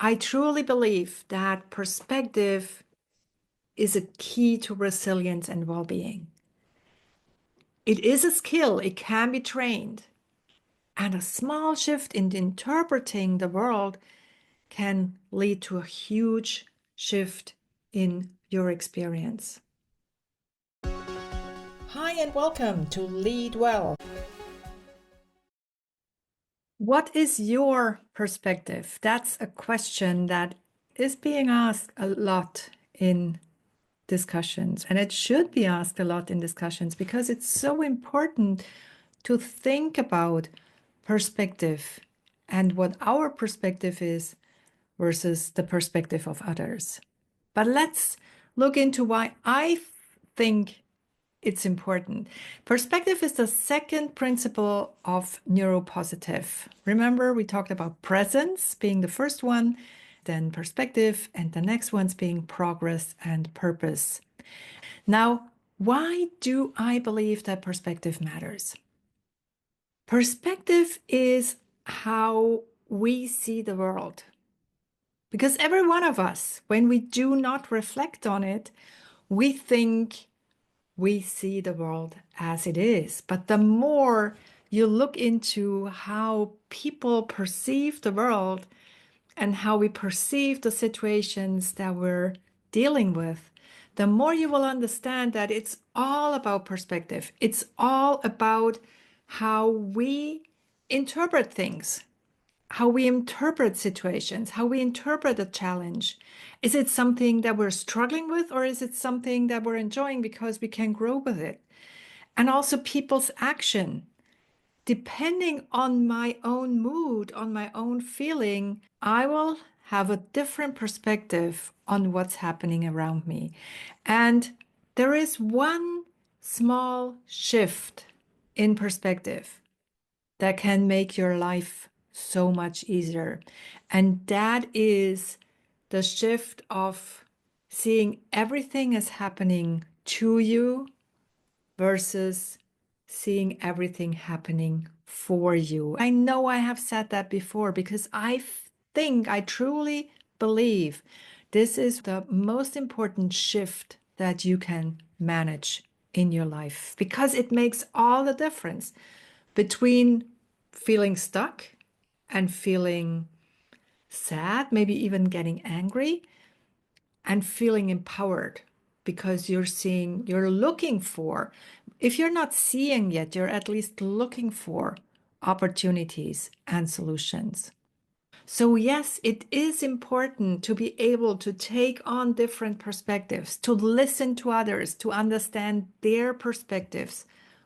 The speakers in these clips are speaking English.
I truly believe that perspective is a key to resilience and well-being. It is a skill, it can be trained, and a small shift in interpreting the world can lead to a huge shift in your experience. Hi, and welcome to Lead Well. What is your perspective? That's a question that is being asked a lot in discussions, and it should be asked a lot in discussions because it's so important to think about perspective and what our perspective is versus the perspective of others. But let's look into why I think it's important. Perspective is the second principle of neuropositive. Remember, we talked about presence being the first one, then perspective, and the next one's being progress and purpose. Now, why do I believe that perspective matters? Perspective is how we see the world. Because every one of us, when we do not reflect on it, we think we see the world as it is. But the more you look into how people perceive the world and how we perceive the situations that we're dealing with, the more you will understand that it's all about perspective. It's all about how we interpret things, how we interpret situations, how we interpret a challenge. Is it something that we're struggling with, or is it something that we're enjoying because we can grow with it? And also people's action. Depending on my own mood, on my own feeling, I will have a different perspective on what's happening around me. And there is one small shift in perspective that can make your life so much easier. And that is the shift of seeing everything as happening to you versus seeing everything happening for you. I know I have said that before because I truly believe this is the most important shift that you can manage in your life because it makes all the difference between feeling stuck and feeling sad, maybe even getting angry, and feeling empowered because you're looking for, if you're not seeing yet, you're at least looking for opportunities and solutions. So, yes, it is important to be able to take on different perspectives, to listen to others, to understand their perspectives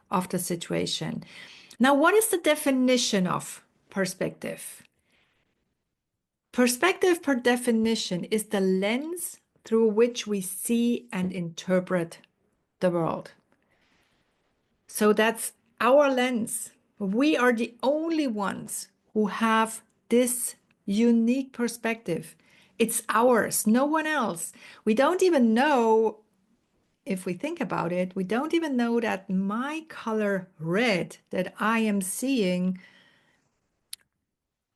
of the situation. Now, what is the definition of perspective? Perspective, per definition, is the lens through which we see and interpret the world. So that's our lens. We are the only ones who have this unique perspective. It's ours, no one else. We don't even know, if we think about it, we don't even know that my color red that I am seeing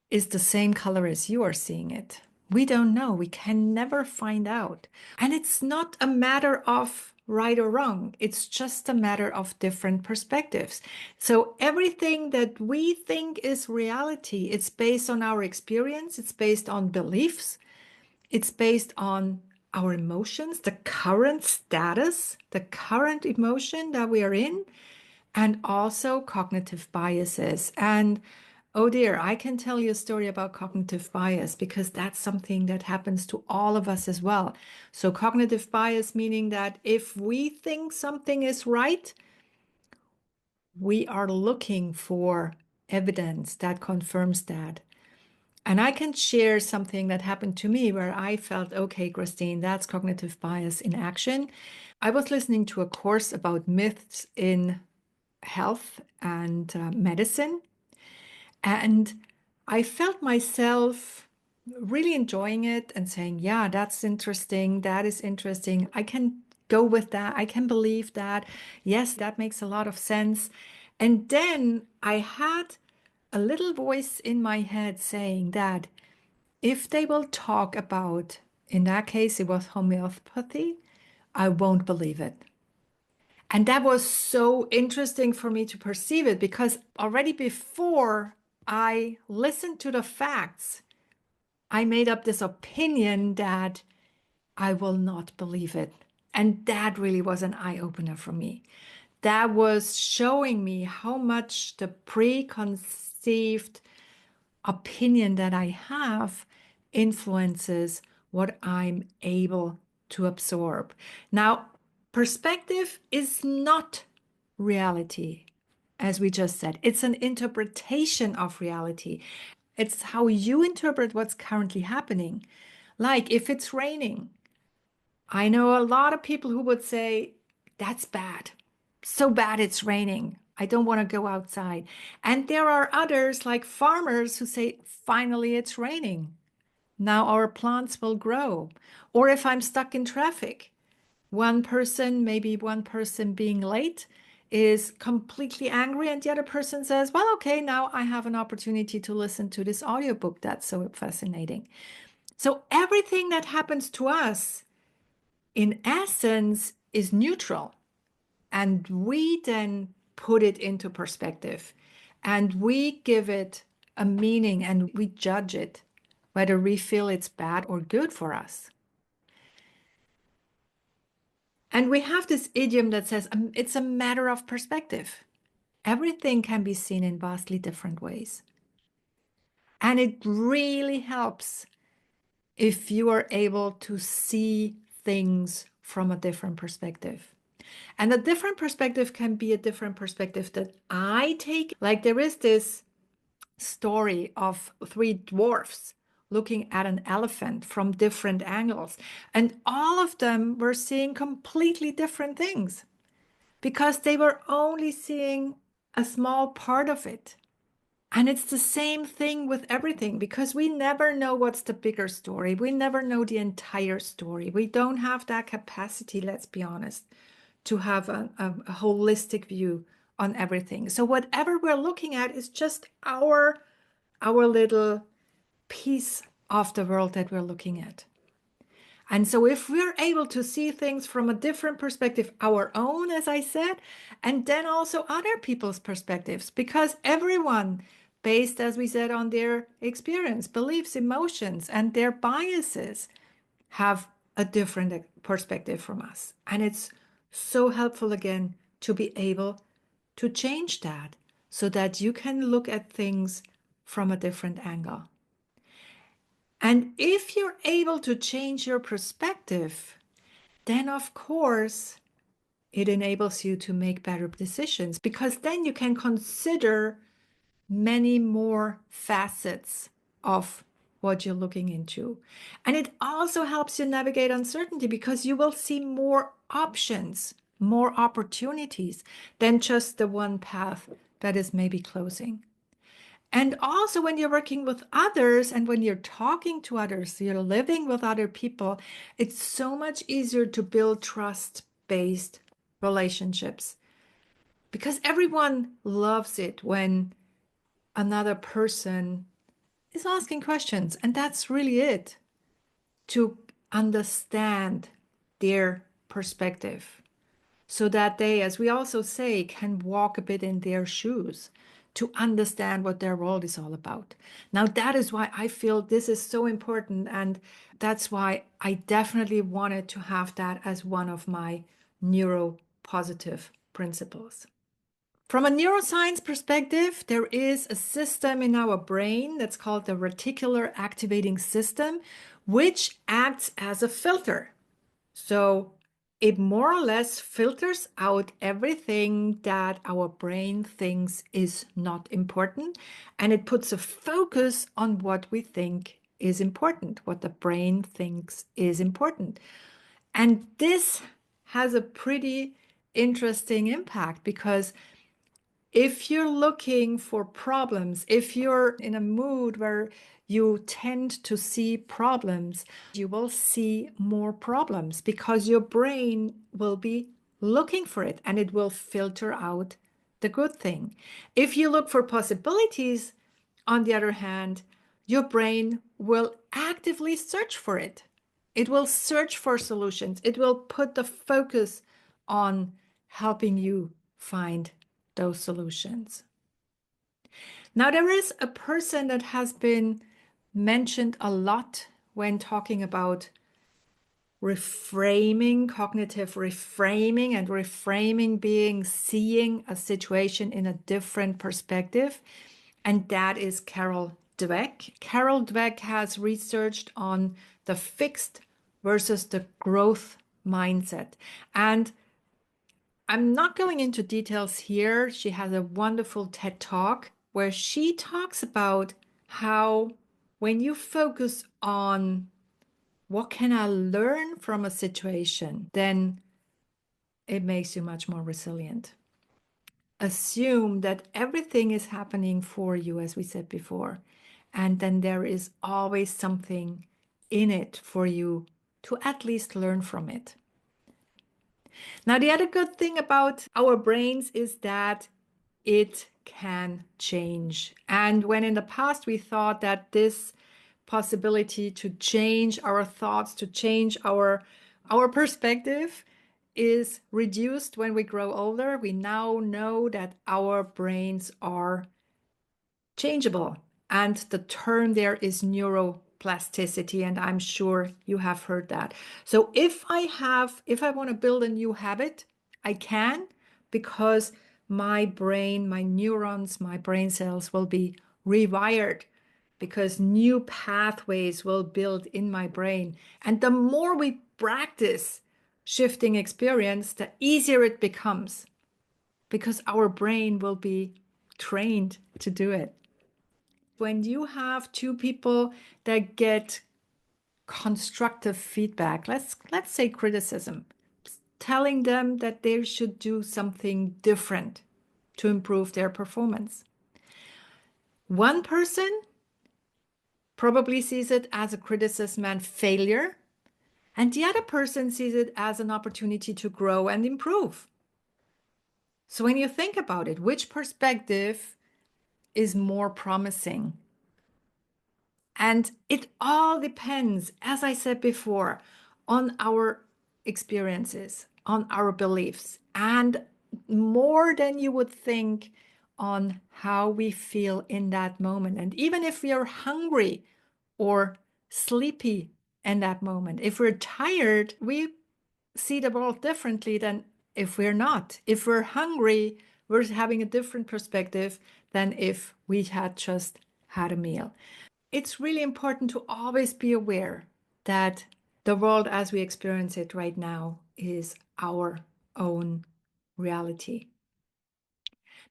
is the same color as you are seeing it. We don't know. We can never find out. And it's not a matter of right or wrong. It's just a matter of different perspectives. So everything that we think is reality, it's based on our experience, it's based on beliefs, it's based on our emotions, the current status, the current emotion that we are in, and also cognitive biases. And oh dear, I can tell you a story about cognitive bias because that's something that happens to all of us as well. So, cognitive bias meaning that if we think something is right, we are looking for evidence that confirms that. And I can share something that happened to me where I felt, okay, Christine, that's cognitive bias in action. I was listening to a course about myths in health and medicine. And I felt myself really enjoying it and saying, yeah, that's interesting. That is interesting. I can go with that. I can believe that. Yes, that makes a lot of sense. And then I had a little voice in my head saying that if they will talk about, in that case, it was homeopathy, I won't believe it. And that was so interesting for me to perceive it because already before I listened to the facts, I made up this opinion that I will not believe it. And that really was an eye opener for me. That was showing me how much the preconceived opinion that I have influences what I'm able to absorb. Now, perspective is not reality, as we just said. It's an interpretation of reality. It's how you interpret what's currently happening. Like if it's raining, I know a lot of people who would say, that's bad. So bad it's raining. I don't want to go outside. And there are others, like farmers, who say, finally it's raining. Now our plants will grow. Or if I'm stuck in traffic, one person, maybe one person being late, is completely angry, and the other person says, well, okay, now I have an opportunity to listen to this audiobook. That's so fascinating. So everything that happens to us in essence is neutral, and we then put it into perspective and we give it a meaning and we judge it whether we feel it's bad or good for us. And we have this idiom that says it's a matter of perspective. Everything can be seen in vastly different ways, and it really helps if you are able to see things from a different perspective. And a different perspective can be a different perspective that I take. Like there is this story of three dwarfs looking at an elephant from different angles, and all of them were seeing completely different things because they were only seeing a small part of it. And it's the same thing with everything because we never know what's the bigger story. We never know the entire story. We don't have that capacity, let's be honest, to have a holistic view on everything. So whatever we're looking at is just our little piece of the world that we're looking at. And so if we're able to see things from a different perspective, our own, as I said, and then also other people's perspectives, because everyone, based, as we said, on their experience, beliefs, emotions, and their biases, have a different perspective from us. And it's so helpful, again, to be able to change that so that you can look at things from a different angle. And if you're able to change your perspective, then of course it enables you to make better decisions because then you can consider many more facets of what you're looking into. And it also helps you navigate uncertainty because you will see more options, more opportunities than just the one path that is maybe closing. And also, when you're working with others and when you're talking to others, you're living with other people, it's so much easier to build trust-based relationships because everyone loves it when another person is asking questions. And that's really it, to understand their perspective so that they, as we also say, can walk a bit in their shoes to understand what their world is all about. Now, that is why I feel this is so important. And that's why I definitely wanted to have that as one of my neuropositive principles. From a neuroscience perspective, there is a system in our brain that's called the Reticular Activating System, which acts as a filter. So it more or less filters out everything that our brain thinks is not important, and it puts a focus on what we think is important, what the brain thinks is important. And this has a pretty interesting impact because if you're looking for problems, if you're in a mood where you tend to see problems, you will see more problems because your brain will be looking for it and it will filter out the good thing. If you look for possibilities, on the other hand, your brain will actively search for it. It will search for solutions. It will put the focus on helping you find those solutions. Now, there is a person that has been mentioned a lot when talking about reframing, cognitive reframing, and reframing being seeing a situation in a different perspective. And that is Carol Dweck. Carol Dweck has researched on the fixed versus the growth mindset. And I'm not going into details here. She has a wonderful TED Talk where she talks about how when you focus on what can I learn from a situation, then it makes you much more resilient. Assume that everything is happening for you, as we said before, and then there is always something in it for you to at least learn from it. Now, the other good thing about our brains is that it can change. And when in the past we thought that this possibility to change our thoughts, to change our perspective is reduced when we grow older, we now know that our brains are changeable. And the term there is neuroplasticity, and I'm sure you have heard that. So if I want to build a new habit, I can, because my brain, my neurons, my brain cells will be rewired, because new pathways will build in my brain. And the more we practice shifting experience, the easier it becomes, because our brain will be trained to do it. When you have two people that get constructive feedback, let's say criticism, telling them that they should do something different to improve their performance. One person probably sees it as a criticism and failure, and the other person sees it as an opportunity to grow and improve. So when you think about it, which perspective is more promising? And it all depends, as I said before, on our experiences, on our beliefs, and more than you would think on how we feel in that moment. And even if we are hungry or sleepy in that moment, if we're tired, we see the world differently than if we're not. If we're hungry, we're having a different perspective than if we had just had a meal. It's really important to always be aware that the world as we experience it right now is our own reality.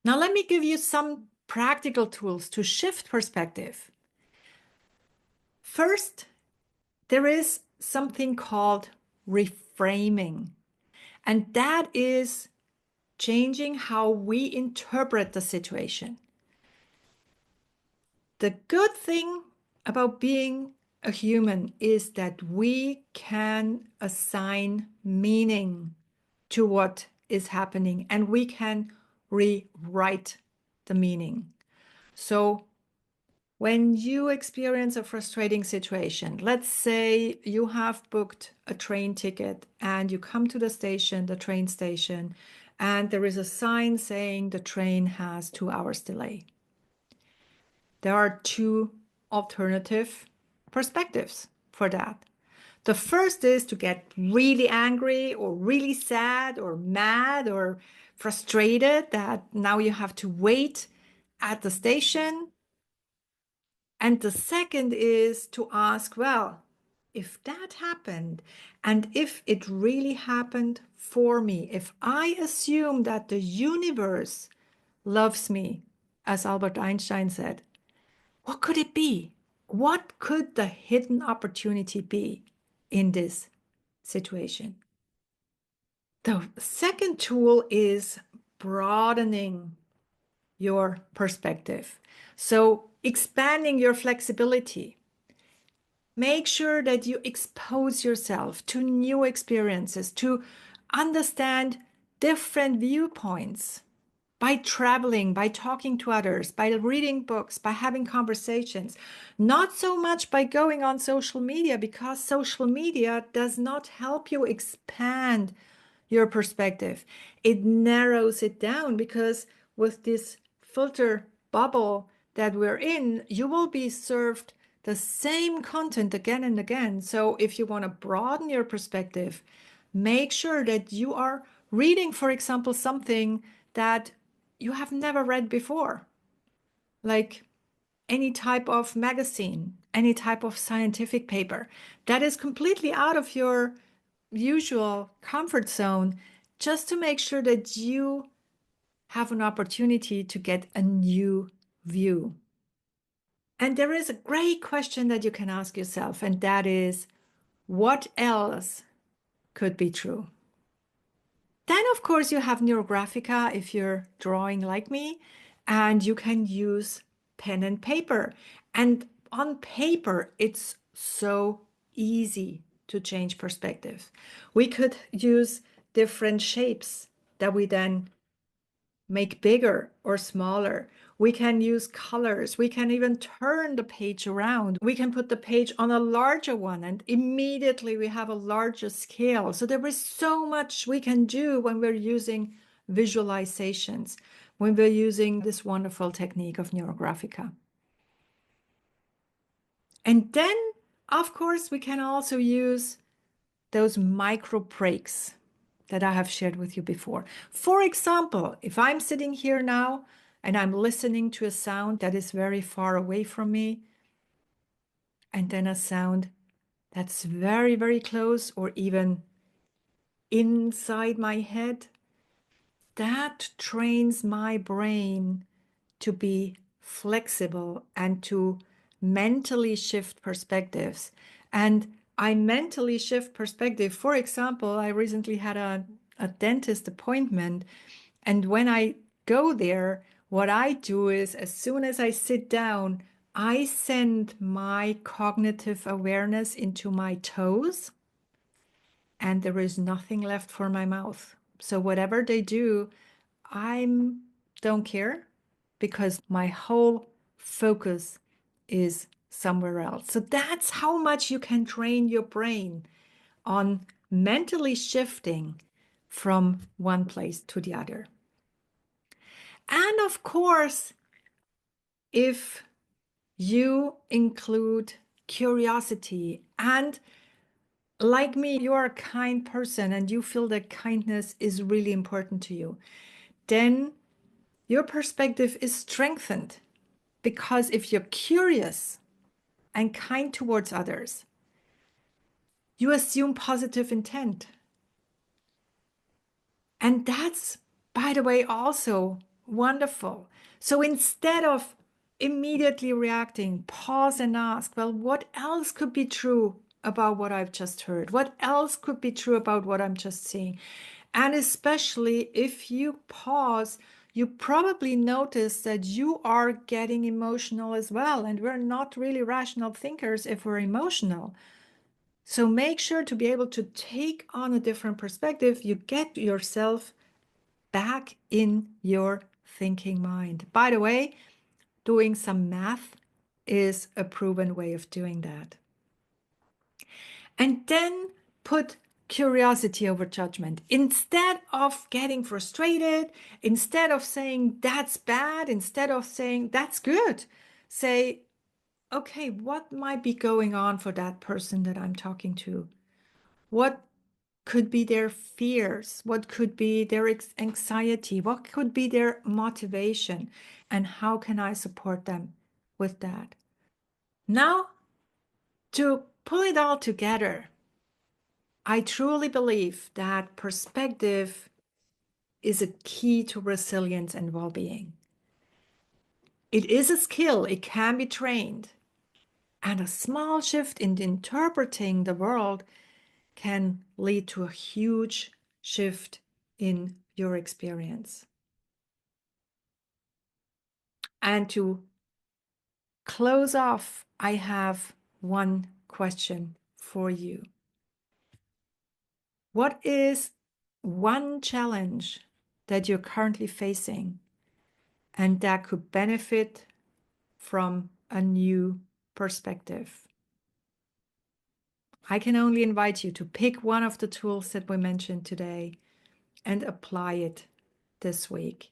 Now, let me give you some practical tools to shift perspective. First, there is something called reframing, and that is changing how we interpret the situation. The good thing about being a human is that we can assign meaning to what is happening, and we can rewrite the meaning. So when you experience a frustrating situation, let's say you have booked a train ticket and you come to the station, the train station, and there is a sign saying the train has 2 hours delay. There are two alternative perspectives for that. The first is to get really angry or really sad or mad or frustrated that now you have to wait at the station. And the second is to ask, well, if that happened, and if it really happened for me, if I assume that the universe loves me, as Albert Einstein said, what could it be? What could the hidden opportunity be in this situation? The second tool is broadening your perspective. So expanding your flexibility. Make sure that you expose yourself to new experiences, to understand different viewpoints. by traveling, by talking to others, by reading books, by having conversations, not so much by going on social media, because social media does not help you expand your perspective. It narrows it down because with this filter bubble that we're in, you will be served the same content again and again. So if you want to broaden your perspective, make sure that you are reading, for example, something that you have never read before, like any type of magazine, any type of scientific paper that is completely out of your usual comfort zone, just to make sure that you have an opportunity to get a new view. And there is a great question that you can ask yourself, and that is, what else could be true? Then, of course, you have Neurographica if you're drawing like me, and you can use pen and paper. And on paper, it's so easy to change perspective. We could use different shapes that we then make bigger or smaller. We can use colors. We can even turn the page around. We can put the page on a larger one, and immediately we have a larger scale. So there is so much we can do when we're using visualizations, when we're using this wonderful technique of Neurographica. And then, of course, we can also use those micro breaks that I have shared with you before. For example, if I'm sitting here now and I'm listening to a sound that is very far away from me, and then a sound that's very, very close or even inside my head, that trains my brain to be flexible and to mentally shift perspectives. And I mentally shift perspective. For example, I recently had a dentist appointment. And when I go there, what I do is as soon as I sit down, I send my cognitive awareness into my toes, and there is nothing left for my mouth. So whatever they do, I don't care, because my whole focus is somewhere else. So that's how much you can train your brain on mentally shifting from one place to the other. And of course, if you include curiosity, and like me, you are a kind person and you feel that kindness is really important to you, then your perspective is strengthened. Because if you're curious and kind towards others, you assume positive intent. And that's, by the way, also wonderful. So instead of immediately reacting, pause and ask, well, what else could be true about what I've just heard? What else could be true about what I'm just seeing? And especially if you pause, you probably notice that you are getting emotional as well. And we're not really rational thinkers if we're emotional. So make sure to be able to take on a different perspective. You get yourself back in your thinking mind. By the way, doing some math is a proven way of doing that. And then put curiosity over judgment. Instead of getting frustrated, instead of saying that's bad, instead of saying that's good, say, okay, what might be going on for that person that I'm talking to? What could be their fears? What could be their anxiety? What could be their motivation? And how can I support them with that? Now, to pull it all together, I truly believe that perspective is a key to resilience and well-being. It is a skill, it can be trained, and a small shift in interpreting the world can lead to a huge shift in your experience. And to close off, I have one question for you. What is one challenge that you're currently facing and that could benefit from a new perspective. I can only invite you to pick one of the tools that we mentioned today and apply it this week.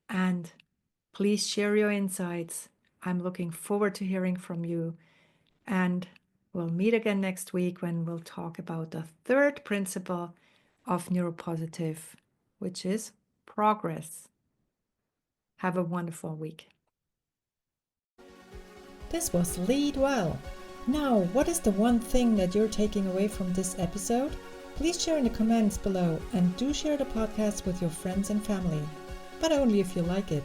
And please share your insights. I'm looking forward to hearing from you. And we'll meet again next week when we'll talk about the third principle of neuropositive, which is progress. Have a wonderful week. This was Lead Well. Now, what is the one thing that you're taking away from this episode? Please share in the comments below and do share the podcast with your friends and family, but only if you like it.